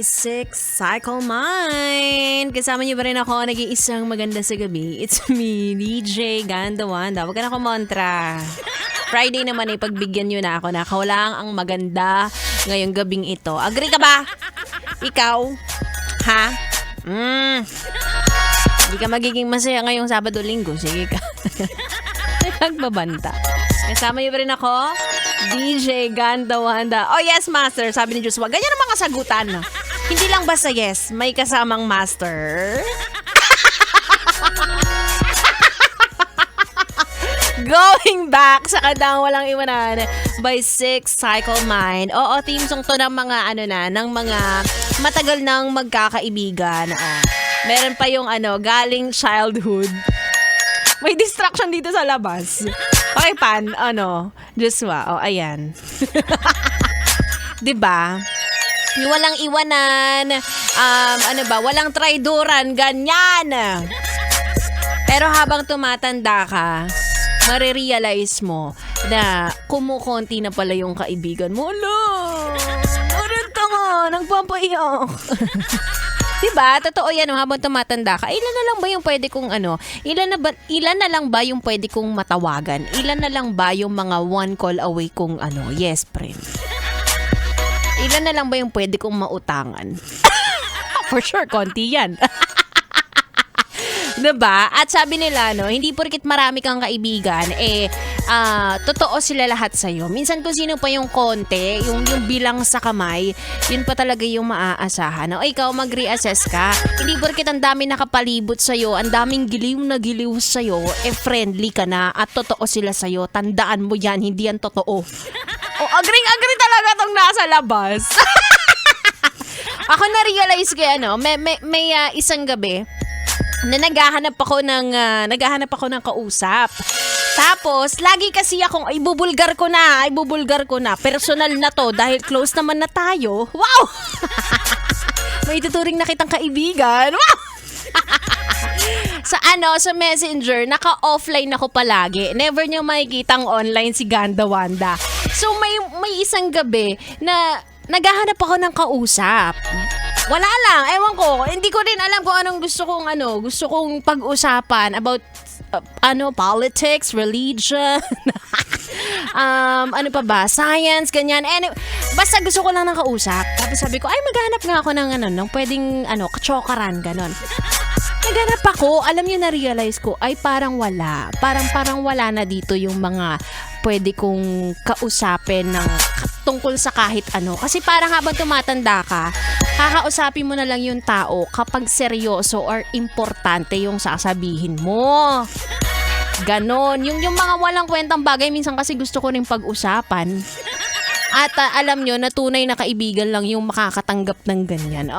Six Cycle Mind. Kasama niyo ba rin ako nag-iisang maganda sa gabi? It's me, DJ Gandawanda. Huwag ka na kumontra. Friday naman ay pagbigyan niyo na ako na kawalang ang maganda ngayong gabing ito. Agree ka ba? Ikaw? Ha? Hindi ka magiging masaya ngayong Sabado-Linggo. Sige ka. Nagbabanta. Kasama niyo ba rin ako? DJ Gandawanda. Oh yes, master. Sabi ni Joshua, ganyan ang mga sagutan. Hindi lang basta yes, may kasamang master. Going back sa kadang walang iwanan by Six Cycle Mind. Oo, team song to ng mga ng mga matagal nang magkakaibigan. Meron pa yung galing childhood. May distraction dito sa labas. Okay, Pan, Joshua, ayan. 'Di ba? Yung walang iwanan, walang traidoran, ganyan. Pero habang tumatanda ka, marirealize mo na kumukonti na pala yung kaibigan mo. Meron tanga, nagpapaiyak. Diba? Totoo yan, habang tumatanda ka, ilan na lang ba yung pwede kong ilan na lang ba yung pwede kong matawagan? Ilan na lang ba yung mga one call away kong yes, friend? Ilan na lang ba yung pwede kong mautangan? For sure, konti yan. Diba? At sabi nila, hindi porkit marami kang kaibigan, totoo sila lahat sa'yo. Minsan kung sino pa yung konti, yung bilang sa kamay, yun pa talaga yung maaasahan. O ikaw, mag-reassess ka. Hindi porkit ang dami nakapalibot sa'yo, ang daming giliw na giliw sa'yo, friendly ka na at totoo sila sa'yo. Tandaan mo yan, hindi yan totoo. Agree talaga tong nasa labas. Ako na-realize ko may isang gabi na naghahanap ako ng kausap. Tapos, lagi kasi akong ibubulgar ko na. Personal na to dahil close naman na tayo. Wow! May tuturing na kitang kaibigan. Wow! Sa Messenger, naka-offline ako palagi. Never niyo makikitang online si Gandawanda. So, may isang gabi na naghahanap ako ng kausap. Wala lang, ewan ko. Hindi ko rin alam kung anong gusto kong pag-usapan about politics, religion, ano pa ba, science, ganyan. Basta gusto ko lang ng kausap. Tapos sabi ko, maghanap nga ako ng pwedeng kachokaran, ganon. Naghanap ako, alam niyo, na-realize ko, parang wala. Parang wala na dito yung mga pwede kong kausapin ng tungkol sa kahit ano. Kasi parang habang tumatanda ka, kakausapin mo na lang yung tao kapag seryoso or importante yung sasabihin mo. Ganon. Yung mga walang kwentang bagay, minsan kasi gusto ko rin pag-usapan. At alam nyo, na tunay na kaibigan lang yung makakatanggap ng ganyan.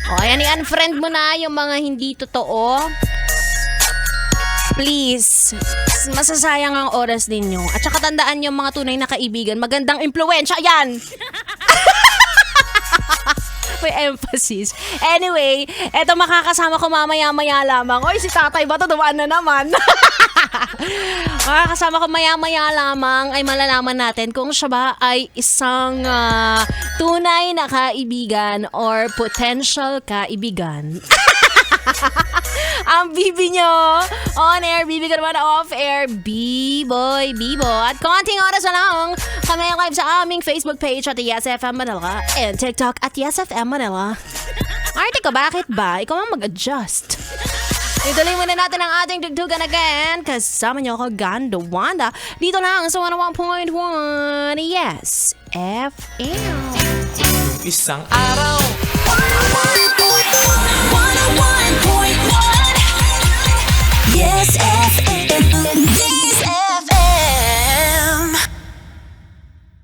Ayan, i-unfriend mo na yung mga hindi totoo. Please, masasayang ang oras ninyo. At saka tandaan yung mga tunay na kaibigan, magandang impluwensya yan! May emphasis. Anyway, eto makakasama ko mamaya-maya lamang. Oy, si tatay ba to? Dumaan na naman. Makakasama ko maya-maya lamang ay malalaman natin kung siya ba ay isang tunay na kaibigan or potential kaibigan. Ang bibi nyo on air, bibi ko naman off air, B-boy, Bibo. At konting oras na lang kami live sa aming Facebook page at YesFM Manila and TikTok at YesFM Manila. Arte ka, bakit ba? Ikaw ang mag-adjust. Ituloy muna natin ang ating dugdugan again. Kasama niyo ako, Gandawanda. Dito lang sa 101.1 Yes FM. Isang araw